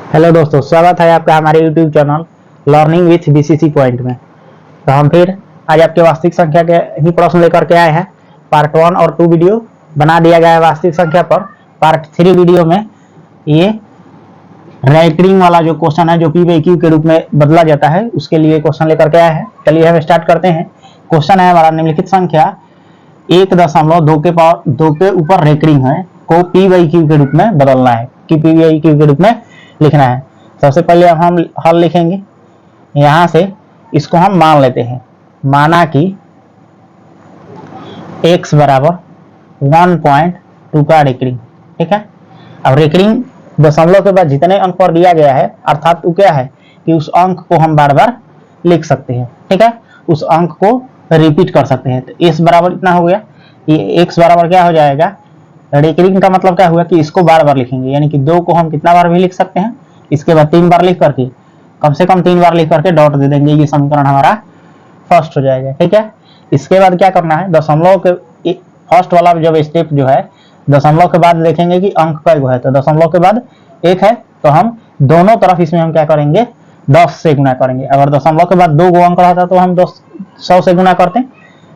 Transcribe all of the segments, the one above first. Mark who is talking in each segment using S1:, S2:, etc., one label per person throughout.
S1: Hello दोस्तों, स्वागत है आपका हमारे YouTube channel learning with BCC point में। तो हम फिर आज आपके वास्तविक संख्या के ही प्रश्न लेकर के आए हैं। पार्ट 1 और 2 वीडियो बना दिया गया है वास्तविक संख्या पर। पार्ट 3 वीडियो में ये रैंकिंग वाला जो क्वेश्चन है जो P/Q के रूप में बदला जाता है उसके लिए क्वेश्चन लेकर के आए हैं। चलिए हम स्टार्ट करते हैं। क्वेश्चन है हमारा निम्नलिखित संख्या 1.2 के ऊपर रैंकिंग है को P/Q के रूप में बदलना है कि P/Q के रूप में लिखना है। सबसे पहले हम हल लिखेंगे। यहां से इसको हम मान लेते हैं। माना कि x बराबर 1.2 का रेकरिंग, ठीक है। अब रेकरिंग दशमलव के बाद जितने अंक पर दिया गया है, अर्थात वो क्या है कि उस अंक को हम बार बार लिख सकते हैं, ठीक है। उस अंक को रिपीट कर सकते हैं। तो s बराबर इतना हो गया। ये x बराबर क्या हो जाएगा, रेकरिंग का मतलब क्या हुआ कि इसको बार बार लिखेंगे, यानी कि 2 को हम कितना बार भी लिख सकते हैं, इसके बाद 3 बार लिख करके, कम से कम 3 बार लिख करके डॉट दे देंगे। ये समीकरण हमारा फर्स्ट हो जाएगा, ठीक है। इसके बाद क्या करना है, दशमलव के फर्स्ट वाला जब स्टेप जो है, दशमलव के बाद देखेंगे कि अंक का है, तो दशमलव के बाद 1 है तो हम दोनों तरफ इसमें हम क्या करेंगे, 10 से गुना करेंगे। अगर दशमलव के बाद 2 अंक रहता तो हम 100 से गुना करते हैं।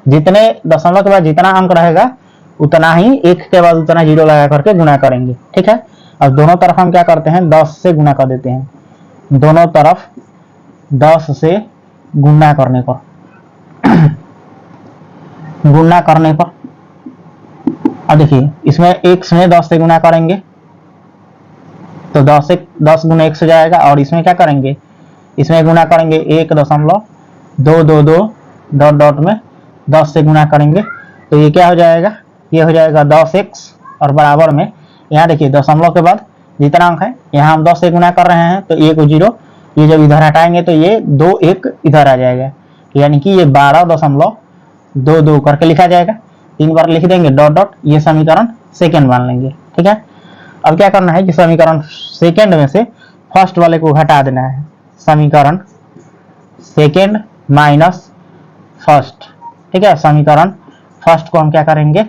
S1: जितने दशमलव के बाद जितना अंक रहेगा उतना ही 1 के बाद उतना 0 लगा करके गुना करेंगे, ठीक है। अब दोनों तरफ हम क्या करते हैं, 10 से गुना कर देते हैं। दोनों तरफ 10 से गुना करने पर गुना करने पर अब देखिए इसमें 1 से 10 से गुना करेंगे तो 10 गुना 1 हो जाएगा। और इसमें क्या करेंगे, इसमें गुना करेंगे 1.222 डॉट डॉट में 10 से गुना करेंगे तो ये क्या हो जाएगा, ये हो जाएगा 10x। और बराबर में यहाँ देखिए दशमलव के बाद जितना अंक है यहाँ हम 10 से गुना कर रहे हैं तो 1 0, ये जब इधर हटाएंगे तो ये 2 1 इधर आ जाएगा, यानी कि ये 12.22 करके लिखा जाएगा। 3 बार लिख देंगे डॉट डॉट, ये समीकरण सेकेंड मान लेंगे, ठीक है। अब क्या करना है कि समीकरण सेकेंड में से फर्स्ट वाले को घटा देना है। समीकरण सेकेंड माइनस फर्स्ट, ठीक है। समीकरण फर्स्ट को हम क्या करेंगे,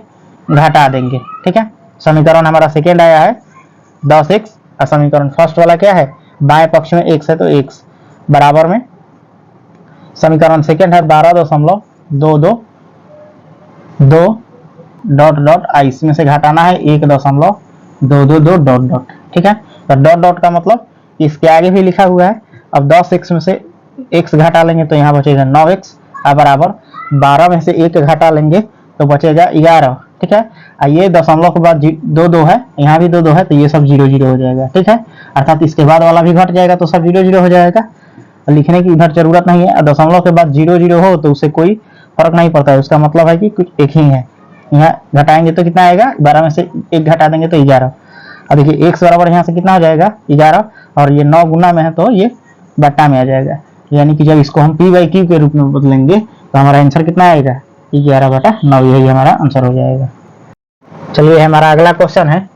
S1: घटा देंगे, ठीक है। समीकरण हमारा सेकेंड आया है 10x और समीकरण फर्स्ट वाला क्या है, बाएं पक्ष में x है तो x बराबर में समीकरण सेकेंड है 12.222 डॉट डॉट, इसमें से घटाना है 1.222 डॉट डॉट, ठीक है। तो डॉट डॉट का मतलब इसके आगे भी लिखा हुआ है। अब 10x में से x घटा लेंगे तो यहाँ बचेगा 9x बराबर 12 में से 1 घटा लेंगे तो बचेगा 11, ठीक है। ये दशमलव के बाद 2 है, यहाँ भी 2 है तो ये सब 0 0 हो जाएगा, ठीक है। अर्थात इसके बाद वाला भी घट जाएगा तो सब 0 0 हो जाएगा। लिखने की इधर जरूरत नहीं है। दशमलव के बाद 0 0 हो तो उससे कोई फर्क नहीं पड़ता है, उसका मतलब है कि कुछ एक ही है। यहाँ घटाएंगे तो कितना आएगा, 12 में से 1 घटा देंगे तो 11। अब देखिए x बराबर यहाँ से कितना हो जाएगा 11, और ये 9 गुना में है तो ये बट्टा में आ जाएगा। यानी कि जब इसको हम P/Q के रूप में बदलेंगे तो हमारा आंसर कितना आएगा, 11/9, यही हमारा आंसर हो जाएगा। चलिए हमारा अगला क्वेश्चन है,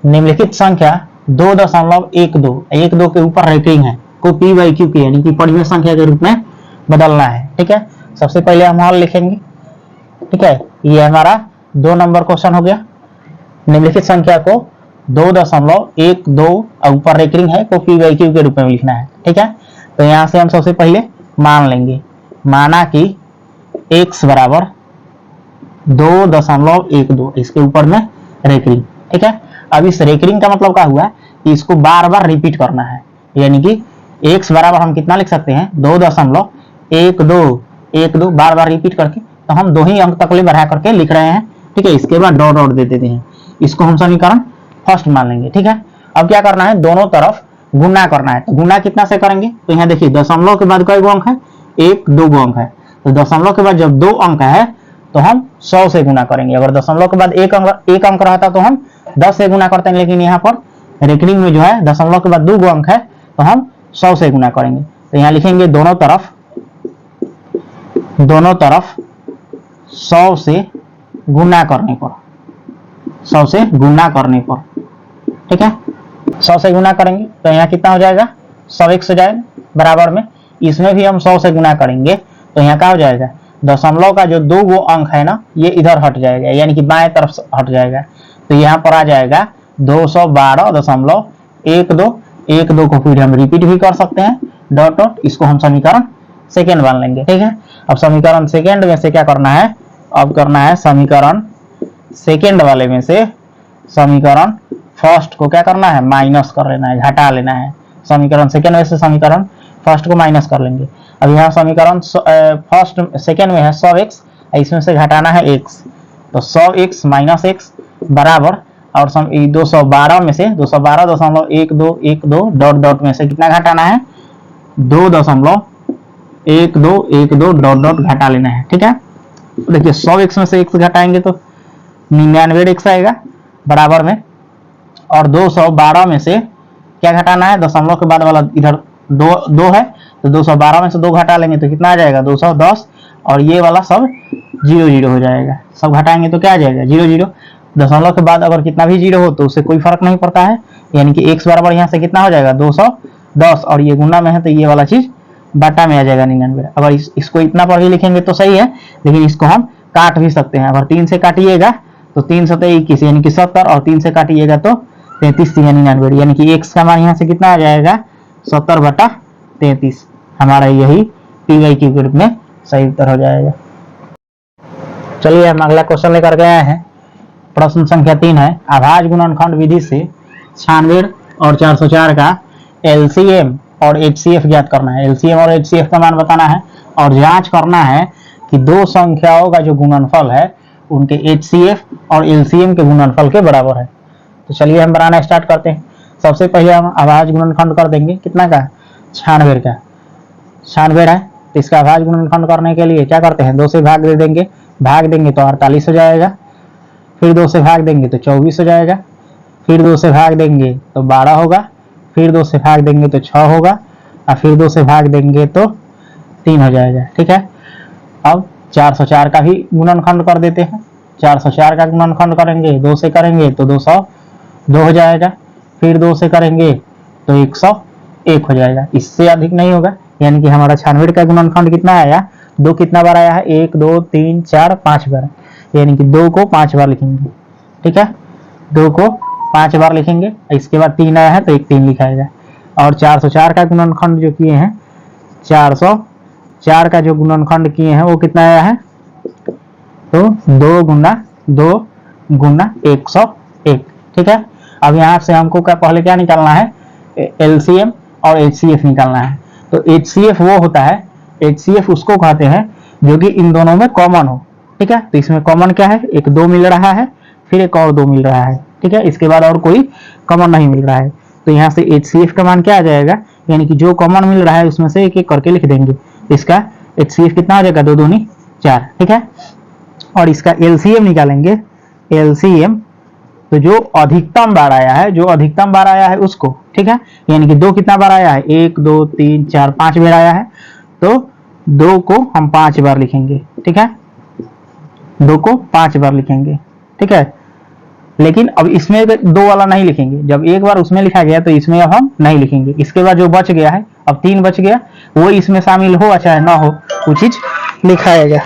S1: निम्नलिखित संख्या 2.12 के ऊपर रैंकिंग है को P/Q के यानी कि परिमेय संख्या के रूप में बदलना है, ठीक है। सबसे पहले हम हल लिखेंगे, ठीक है। ये हमारा 2 नंबर क्वेश्चन हो गया। निम्नलिखित संख्या को 2.12 ऊपर रैंकिंग है को P/Q के रूप में लिखना है, ठीक है। तो यहाँ से हम सबसे पहले मान लेंगे, माना कि x बराबर 2.12, इसके ऊपर में रैंकिंग, ठीक है। अब इस रैंकिंग का मतलब क्या हुआ कि इसको बार बार रिपीट करना है, यानी कि x बराबर हम कितना लिख सकते हैं 2.12 बार बार रिपीट करके, तो हम 2 ही अंक तक ले बढ़ा करके लिख रहे हैं, ठीक है। इसके बाद डॉट डॉट दे देते हैं, इसको हम समीकरण फर्स्ट मान लेंगे, ठीक है। अब क्या करना है, दोनों तरफ गुना करना है। तो गुना कितना से करेंगे, तो यहाँ देखिए दशमलव के बाद कई अंक है, 1 2 अंक है, तो दशमलव के बाद जब 2 अंक है तो हम 100 से गुना करेंगे। अगर दशमलव के बाद एक अंक रहता तो हम 10 से गुना करते हैं, लेकिन यहाँ पर रैंकिंग में जो है दशमलव के बाद 2 अंक है तो हम 100 से गुना करेंगे। तो यहाँ लिखेंगे दोनों तरफ 100 से गुना करने पर, 100 से गुना करने पर, ठीक है। 100 से गुना करेंगे तो यहाँ कितना हो जाएगा, 100x हो जाएगा। बराबर में इसमें भी हम 100 से गुना करेंगे तो यहाँ क्या हो जाएगा, दशमलव का जो 2 अंक है ना ये इधर हट जाएगा, यानी कि बाएं तरफ हट जाएगा। तो यहाँ पर आ जाएगा 212.12 1 2 को फिर हम रिपीट भी कर सकते हैं, डॉट डॉट, इसको हम समीकरण सेकेंड मान लेंगे। ठीक है, अब समीकरण सेकेंड में से क्या करना है, अब करना है समीकरण सेकेंड वाले में से समीकरण फर्स्ट को क्या करना है, माइनस कर लेना है, घटा लेना है। समीकरण सेकेंड में से समीकरण फर्स्ट को माइनस कर लेंगे। अब यहाँ समीकरण फर्स्ट सेकेंड में है 100x, इसमें से घटाना है x, तो 100x माइनस x बराबर, और 212 में से 212.1212 डॉट डॉट में से कितना घटाना है, 2.1212 डॉट डॉट घटा लेना है। ठीक है, देखिए 100x में से x घटाएंगे तो 99x आएगा बराबर में, और 212 में से क्या घटाना है, दशमलव के बाद वाला इधर दो है, तो 212 में से 2 घटा लेंगे तो कितना आ जाएगा 210, और ये वाला सब 0 0 हो जाएगा, सब घटाएंगे तो क्या आ जाएगा 0 0। दशमलव के बाद अगर कितना भी 0 हो तो उससे कोई फर्क नहीं पड़ता है, यानी कि x बराबर यहाँ से कितना हो जाएगा 210, और ये गुना में है तो ये वाला चीज बाटा में आ जाएगा 99। अगर इसको इतना पर भी लिखेंगे तो सही है, लेकिन इसको हम काट भी सकते हैं। अगर 3 से काटिएगा तो 3 से 21 यानी कि 70, और 3 से काटिएगा तो 33 यानी 99, यानी कि x का मान यहाँ से कितना आ जाएगा 70/33। हमारा यही पी के ग्रुप में सही उत्तर हो जाएगा। चलिए हम अगला क्वेश्चन लेकर के आए हैं। प्रश्न संख्या 3 है, अभाज्य गुणनखंड विधि से 96 और 404 का एलसीएम और एचसीएफ ज्ञात करना है। एलसीएम और एचसीएफ का मान बताना है, और जांच करना है कि दो संख्याओं का जो गुणनफल है उनके एचसीएफ और एलसीएम के गुणनफल के बराबर है। तो चलिए हम बनाना स्टार्ट करते हैं। सबसे पहले हम अभाज्य गुणनखंड कर देंगे, कितना का 96 का, 96 है, तो इसका अभाज्य गुणनखंड करने के लिए क्या करते हैं, 2 से भाग दे देंगे, भाग देंगे तो 48 हो जाएगा, फिर 2 से भाग देंगे तो 24 हो जाएगा, फिर 2 से भाग देंगे तो 12 होगा, फिर 2 से भाग देंगे तो 6 होगा, और फिर 2 से भाग देंगे तो 3 हो जाएगा। ठीक है, अब 404 का भी गुणनखंड कर देते हैं। 404 का गुणनखंड करेंगे, 2 से करेंगे तो 202 हो जाएगा, फिर 2 से करेंगे तो 101 हो जाएगा, इससे अधिक नहीं होगा। यानी कि हमारा 96 का गुणनखंड कितना आया, 2 कितना बार आया है, 1 2 3 4 5 बार, यानी कि 2 को 5 बार लिखेंगे। ठीक है, 2 को 5 बार लिखेंगे, इसके बाद 3 आया है तो एक 3 लिखाएगा। और 404 का गुणनखंड जो किए हैं, 404 का जो गुणनखंड किए हैं वो कितना आया है, तो 2 गुना 101। ठीक है, अब यहाँ से हमको पहले क्या निकालना है, एलसीएम और एचसीएफ निकालना है। तो एचसीएफ वो होता है, एचसीएफ उसको कहते हैं जो कि इन दोनों में कॉमन हो। ठीक है, तो इसमें कॉमन क्या है, एक 2 मिल रहा है, फिर एक और 2 मिल रहा है। ठीक है, इसके बाद और कोई कॉमन नहीं मिल रहा है, तो यहाँ से एचसीएफ का मान क्या आ जाएगा, यानी कि जो कॉमन मिल रहा है उसमें से एक एक करके लिख देंगे। इसका एचसीएफ कितना हो जाएगा, 2 दूनी 4। ठीक है, और इसका एलसीएम निकालेंगे। एलसीएम तो जो अधिकतम बार आया है, जो अधिकतम बार आया है उसको, ठीक है, यानी कि 2 कितना बार आया है, 1 2 3 4 5 बार आया है, तो 2 को हम 5 बार लिखेंगे। ठीक है, 2 को 5 बार लिखेंगे। ठीक है, लेकिन अब इसमें 2 वाला नहीं लिखेंगे, जब एक बार उसमें लिखा गया तो इसमें अब हम नहीं लिखेंगे। इसके बाद जो बच गया है, अब 3 बच गया, वो इसमें शामिल हो चाहे ना हो वो चीज लिखाएगा।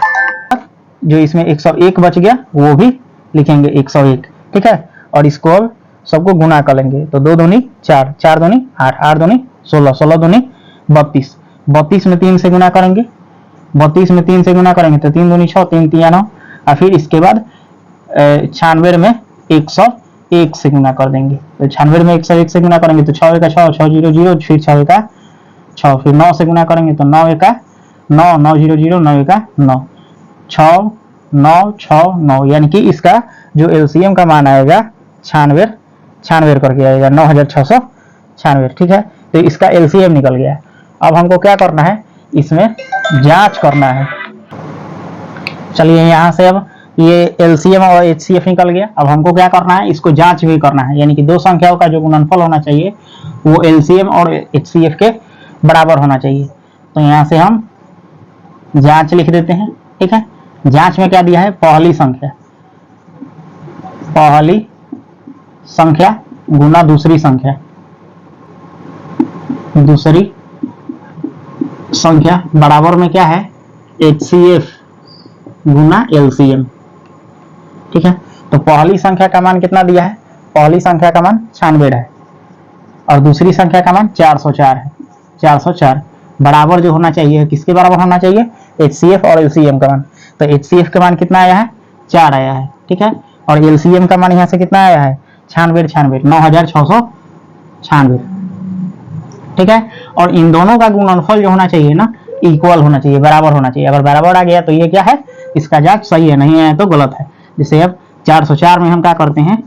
S1: जो इसमें 101 बच गया वो भी लिखेंगे 101। ठीक है, और इसको अब सबको गुना कर लेंगे, तो 2 दूनी 4, 4 दूनी 8, 8 दूनी 16, 16 दूनी 32, 32 में 3 से गुना करेंगे, 32 में 3 से गुना करेंगे तो 3 दूनी 6, 3 3 9, और फिर इसके बाद 96 में 101 से गुना कर देंगे। तो 96 में 101 से गुना करेंगे तो 6 का 6, 6 0 0, फिर 6 का 6, फिर 9 से गुना करेंगे तो 9 का 9, 9 0 0, 9 का 9, 6 9 6 9, यानी कि इसका जो एलसीएम का मान आएगा 96 करके आएगा, 9696। ठीक है, तो इसका एलसीएम निकल गया। अब हमको क्या करना है, इसमें जांच करना है। चलिए यहाँ से अब ये एलसीएम और एचसीएफ निकल गया। अब हमको क्या करना है, इसको जांच भी करना है, यानी कि दो संख्याओं का जो गुणनफल होना चाहिए वो एलसीएम और एचसीएफ के बराबर होना चाहिए। तो यहाँ से हम जांच लिख देते हैं। ठीक है, जांच में क्या दिया है, पहली संख्या गुना दूसरी संख्या बराबर में क्या है, एचसीएफ गुना एलसीएम। ठीक है, तो पहली संख्या का मान कितना दिया है, पहली संख्या का मान 96 है। और दूसरी संख्या का मान 404 है। 404 बराबर जो होना चाहिए, किसके बराबर होना चाहिए, HCF और LCM का मान। तो HCF का मान कितना आया है, 4 आया है, ठीक है। और LCM का मान यहाँ से कितना आया है, 96, 9696, ठीक है। और इन दोनों का गुणनफल जो होना चाहिए ना, इक्वल होना चाहिए, बराबर होना चाहिए। अगर बराबर आ गया तो ये क्या है, इसका जांच सही है, नहीं आया तो गलत है। जैसे अब 404 में हम क्या करते हैं,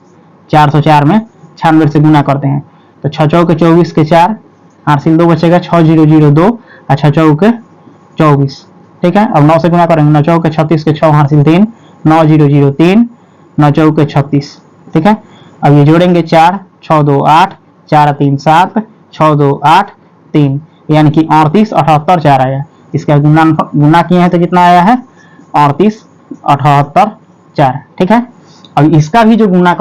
S1: 404 में 96 से गुना करते हैं, तो 6 चौके 24 के 4, हासिल 2 बचेगा, 6002 और 6 चौके 24, ठीक है। अब 9 से गुना करेंगे, 9 चौके 36 के 6, हासिल 3, 9003, 9 चौके 36, ठीक है। अब ये जोड़ेंगे 4, 6 2 8, 4 3 7, 6 2 8 3, यानी कि 38 78 4 आया। इसका गुना किए हैं तो कितना आया है, 38 78 4, ठीक है। अब इसका भी जो गुना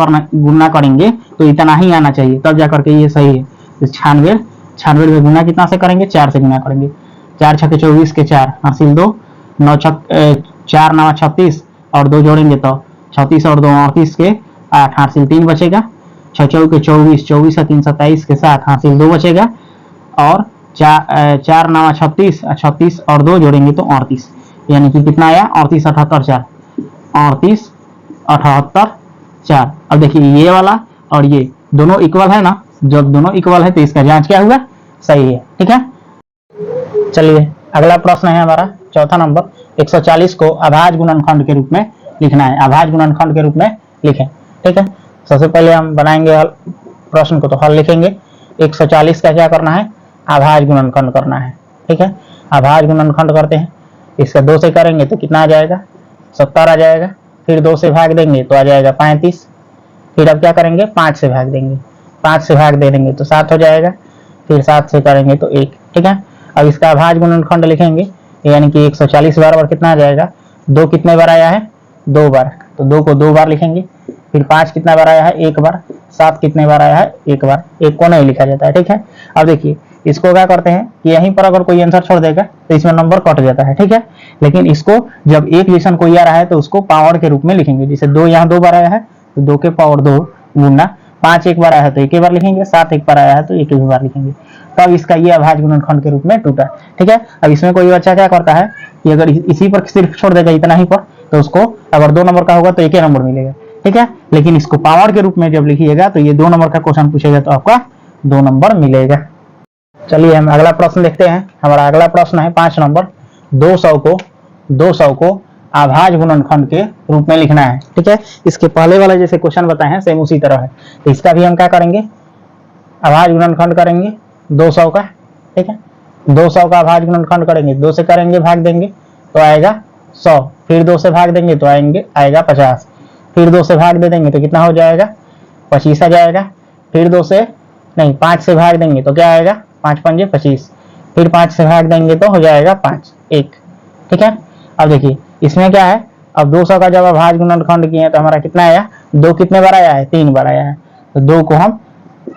S1: करेंगे तो इतना ही आना चाहिए, तब जाकर के ये सही है। तो 96 में गुना कितना से करेंगे, 4 से गुना करेंगे, 4 छक्के 24 के 4, हासिल 2, 4 9 36 और 2 जोड़ेंगे तो 36 और 2 38 के 8, हासिल 3 बचेगा, 6 चौके 24, 24 और 3 27 के 7, हासिल 2 बचेगा, और 4 9 36, 36 और 2 जोड़ेंगे तो 38, यानी कि कितना आया, 38 78 4, 38 78 4। अब देखिए ये वाला और ये दोनों इक्वल है ना, जब दोनों इक्वल है तो इसका जांच क्या हुआ, सही है, ठीक है। चलिए अगला प्रश्न है हमारा चौथा नंबर, 140 को अभाज्य गुणनखंड के रूप में लिखना है। अभाज्य गुणनखंड के रूप में लिखें, ठीक है। सबसे पहले हम बनाएंगे प्रश्न को, तो हल लिखेंगे। 140 का क्या करना है, अभाज्य गुणनखंड करना है, ठीक है। अभाज्य गुणनखंड करते हैं, इसका 2 से करेंगे तो कितना आ जाएगा, 70 आ जाएगा। फिर 2 से भाग देंगे तो आ जाएगा 35। फिर अब क्या करेंगे, 5 से भाग देंगे, 5 से भाग दे देंगे तो 7 हो जाएगा। फिर 7 से करेंगे तो 1, ठीक है। अब इसका अभाज्य गुणनखंड लिखेंगे, यानी कि 140 बार कितना आ जाएगा, 2 कितने बार आया है, 2 बार, तो 2 को 2 बार लिखेंगे। फिर 5 कितना बार आया है, 1 बार। 7 कितने बार आया है, 1 बार। 1 को नहीं लिखा जाता है, ठीक है। अब देखिए इसको क्या करते हैं कि यहीं पर अगर कोई आंसर छोड़ देगा तो इसमें नंबर कट जाता है, ठीक है। लेकिन इसको जब एक जैसन कोई आ रहा है तो उसको पावर के रूप में लिखेंगे। जैसे 2 यहाँ 2 बार आया है तो 2 के पावर 2 गुना 5 एक बार आया है तो 1 बार लिखेंगे, 7 एक बार आया है तो 1 बार लिखेंगे। तब इसका ये अभाज्य गुणनखंड के रूप में टूटा, ठीक है। अब इसमें कोई बच्चा क्या करता है कि अगर इसी पर सिर्फ छोड़ देगा, इतना ही पर, तो उसको अगर 2 नंबर का होगा तो 1 नंबर मिलेगा, ठीक है। लेकिन इसको पावर के रूप में जब लिखिएगा तो ये 2 नंबर का क्वेश्चन पूछेगा तो आपका 2 नंबर मिलेगा। चलिए हम अगला प्रश्न देखते हैं। हमारा अगला प्रश्न है 5 नंबर, 200 को अभाज्य गुणनखंड के रूप में लिखना है, ठीक है। इसके पहले वाला जैसे क्वेश्चन बताए हैं सेम उसी तरह है, तो इसका भी हम क्या करेंगे, अभाज्य गुणनखंड करेंगे 200 का, ठीक है। 200 का अभाज्य गुणनखंड करेंगे, 2 से करेंगे भाग देंगे तो आएगा 100, फिर 2 से भाग देंगे तो आएगा 50, फिर 2 से भाग दे देंगे तो कितना हो जाएगा, 25 आ जाएगा। फिर 5 से भाग देंगे तो क्या आएगा, 5 पंजे 25, फिर 5 से भाग देंगे तो हो जाएगा 5 1, ठीक है। अब देखिए इसमें क्या है, अब 200 का जब अभाज्य गुणनखंड किए तो हमारा कितना आया, 2 कितने बार आया है, 3 बार आया है, तो 2 को हम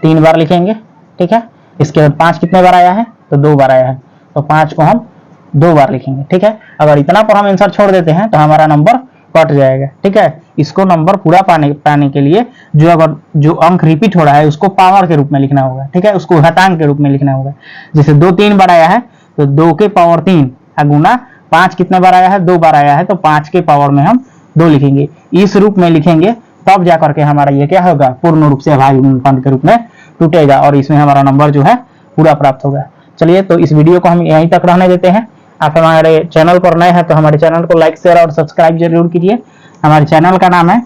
S1: 3 बार लिखेंगे, ठीक है। इसके बाद 5 कितने बार आया है, तो 2 बार आया है, तो 5 को हम 2 बार लिखेंगे, ठीक है। अगर इतना पर हम आंसर छोड़ देते हैं तो हमारा नंबर कट जाएगा, ठीक है। इसको नंबर पूरा पाने के लिए जो अंक रिपीट हो रहा है उसको पावर के रूप में लिखना होगा, ठीक है। उसको घातांक के रूप में लिखना होगा। जैसे 2 3 बार आया है तो 2 के पावर 3 गुना 5 कितने बार आया है, 2 बार आया है, तो 5 के पावर में हम 2 लिखेंगे। इस रूप में लिखेंगे तब जाकर के हमारा ये क्या होगा, पूर्ण रूप से अभाज्य गुणनखंड के रूप में टूटेगा और इसमें हमारा नंबर जो है पूरा प्राप्त होगा। चलिए तो इस वीडियो को हम यहीं तक रहने देते हैं। आप हमारे चैनल पर नए हैं तो हमारे चैनल को लाइक शेयर और सब्सक्राइब जरूर कीजिए। हमारे चैनल का नाम है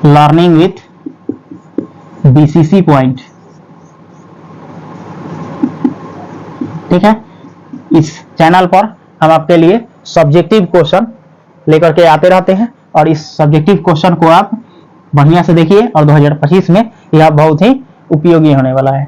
S1: लर्निंग विथ BCC पॉइंट, ठीक है। इस चैनल पर हम आपके लिए सब्जेक्टिव क्वेश्चन लेकर के आते रहते हैं और इस सब्जेक्टिव क्वेश्चन को आप बढ़िया से देखिए और 2025 में यह बहुत ही उपयोगी होने वाला है।